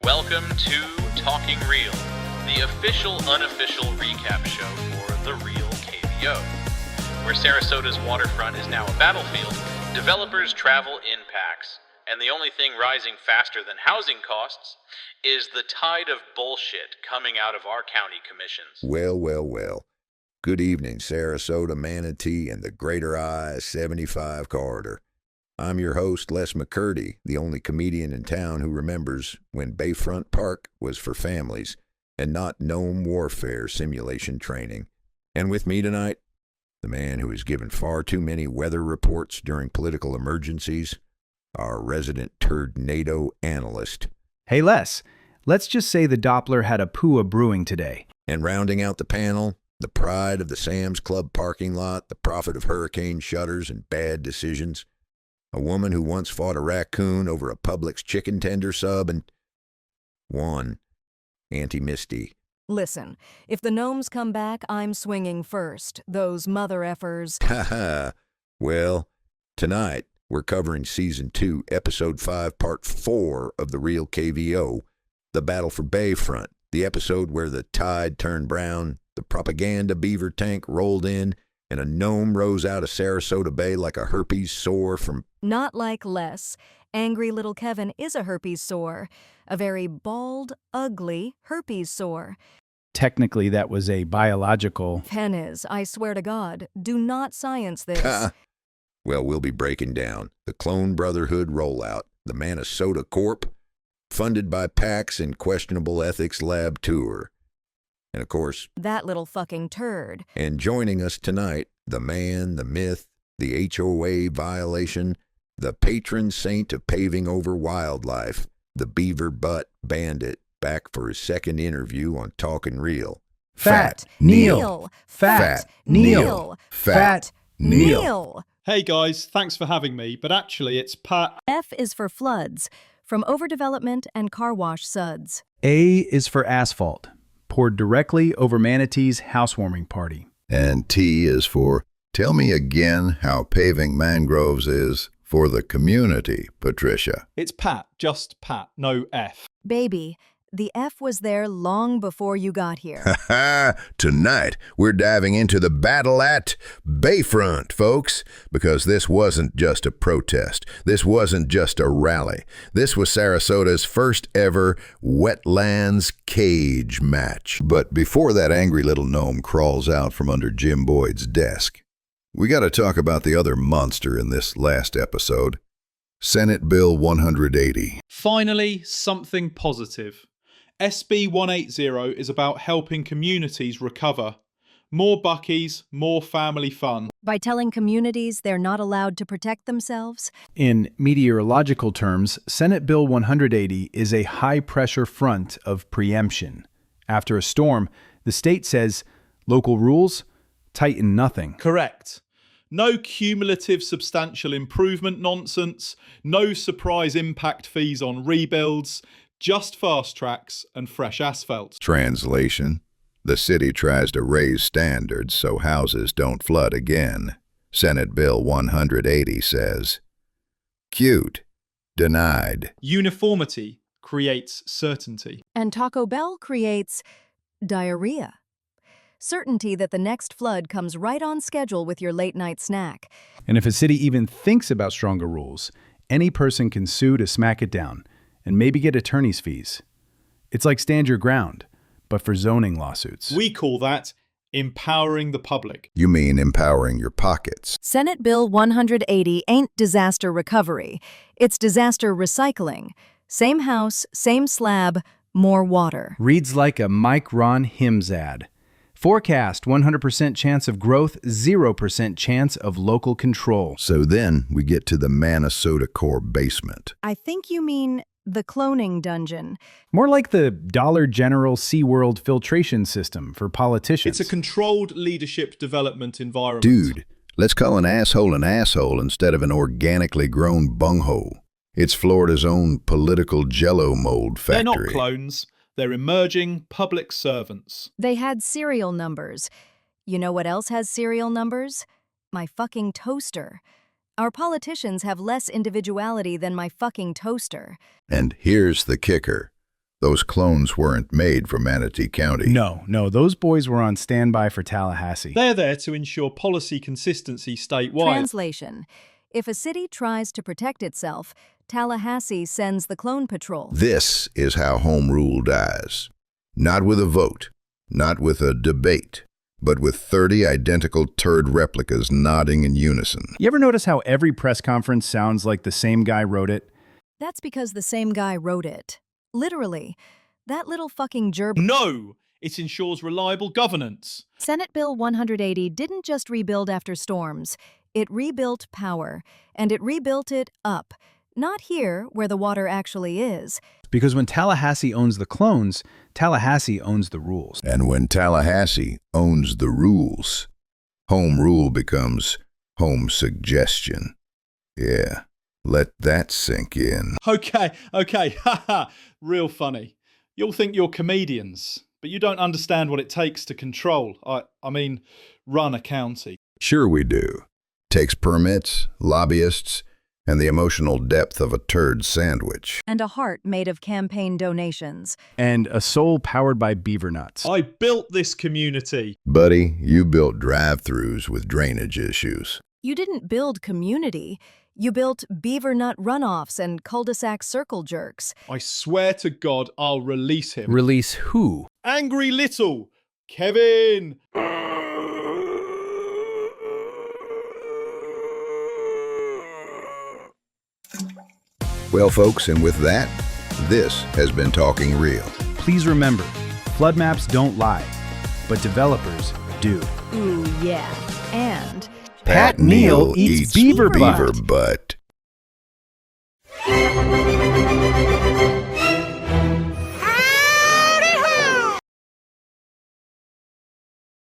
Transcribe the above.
Welcome to Talking Real, the official unofficial recap show for the Real KVO. Where Sarasota's waterfront is now a battlefield, developers travel in packs, and the only thing rising faster than housing costs is the tide of bullshit coming out of our county commissions. Well. Good evening, Sarasota, Manatee, and the Greater I-75 corridor. I'm your host, Les McCurdy, the only comedian in town who remembers when Bayfront Park was for families and not gnome warfare simulation training. And with me tonight, the man who has given far too many weather reports during political emergencies, our resident tornado analyst. Hey Les, let's just say the Doppler had a poo brewing today. And rounding out the panel, the pride of the Sam's Club parking lot, the prophet of hurricane shutters and bad decisions, a woman who once fought a raccoon over a Publix chicken tender sub and won, Auntie Misty. Listen, if the gnomes come back, I'm swinging first. Those mother effers. Haha. Well, tonight we're covering Season 2, Episode 5, Part 4 of the Real KVO, The Battle for Bayfront, the episode where the tide turned brown, the propaganda beaver tank rolled in, and a gnome rose out of Sarasota Bay like a herpes sore from... Not like Les. Angry little Kevin is a herpes sore. A very bald, ugly herpes sore. Technically, that was a biological... Pen is, I swear to God. Do not science this. Well, we'll be breaking down the Clone Brotherhood rollout, the Minnesota Corp, funded by PAC's and questionable ethics lab tour. And of course, that little fucking turd. And joining us tonight, the man, the myth, the HOA violation, the patron saint of paving over wildlife, the beaver butt bandit, back for his second interview on Talkin' Real. Fat Neal. Fat Neal. Fat Neal. Hey guys, thanks for having me, but actually it's Pat. F is for floods, from overdevelopment and car wash suds. A is for asphalt, poured directly over Manatee's housewarming party. And T is for, tell me again how paving mangroves is for the community, Patricia. It's Pat, just Pat, no F. Baby, the F was there long before you got here. Tonight, we're diving into the battle at Bayfront, folks, because this wasn't just a protest. This wasn't just a rally. This was Sarasota's first ever wetlands cage match. But before that angry little gnome crawls out from under Jim Boyd's desk, we got to talk about the other monster in this last episode, Senate Bill 180. Finally, something positive. SB 180 is about helping communities recover. More Buckies, more family fun. By telling communities they're not allowed to protect themselves? In meteorological terms, Senate Bill 180 is a high-pressure front of preemption. After a storm, the state says, local rules, tighten nothing. Correct. No cumulative substantial improvement nonsense, no surprise impact fees on rebuilds, just fast tracks and fresh asphalt. Translation: the city tries to raise standards so houses don't flood again. Senate Bill 180 says, cute, denied. Uniformity creates certainty. And Taco Bell creates diarrhea. Certainty that the next flood comes right on schedule with your late-night snack. And if a city even thinks about stronger rules, any person can sue to smack it down and maybe get attorney's fees. It's like stand your ground, but for zoning lawsuits. We call that empowering the public. You mean empowering your pockets. Senate Bill 180 ain't disaster recovery. It's disaster recycling. Same house, same slab, more water. Reads like a Mike Ron Hims ad. Forecast 100% chance of growth, 0% chance of local control. So then we get to the Minnesota core basement. I think you mean the cloning dungeon. More like the Dollar General SeaWorld filtration system for politicians. It's a controlled leadership development environment. Dude, let's call an asshole instead of an organically grown bunghole. It's Florida's own political jello mold factory. They're not clones. They're emerging public servants. They had serial numbers. You know what else has serial numbers? My fucking toaster. Our politicians have less individuality than my fucking toaster. And here's the kicker. Those clones weren't made for Manatee County. No, those boys were on standby for Tallahassee. They're there to ensure policy consistency statewide. Translation. If a city tries to protect itself, Tallahassee sends the clone patrol. This is how home rule dies. Not with a vote, not with a debate, but with 30 identical turd replicas nodding in unison. You ever notice how every press conference sounds like the same guy wrote it? That's because the same guy wrote it. Literally. That little fucking gerb. No! It ensures reliable governance. Senate Bill 180 didn't just rebuild after storms. It rebuilt power. And it rebuilt it up. Not here, where the water actually is. Because when Tallahassee owns the clones, Tallahassee owns the rules. And when Tallahassee owns the rules, home rule becomes home suggestion. Yeah, let that sink in. Okay, haha, real funny. You'll think you're comedians, but you don't understand what it takes to control, I mean, run a county. Sure we do. Takes permits, lobbyists, and the emotional depth of a turd sandwich. And a heart made of campaign donations. And a soul powered by beaver nuts. I built this community. Buddy, you built drive-thrus with drainage issues. You didn't build community. You built beaver nut runoffs and cul-de-sac circle jerks. I swear to God, I'll release him. Release who? Angry Little! Kevin! Well, folks, and with that, this has been Talking Real. Please remember, flood maps don't lie, but developers do. Ooh, yeah. And Pat Neal eats beaver butt. butt.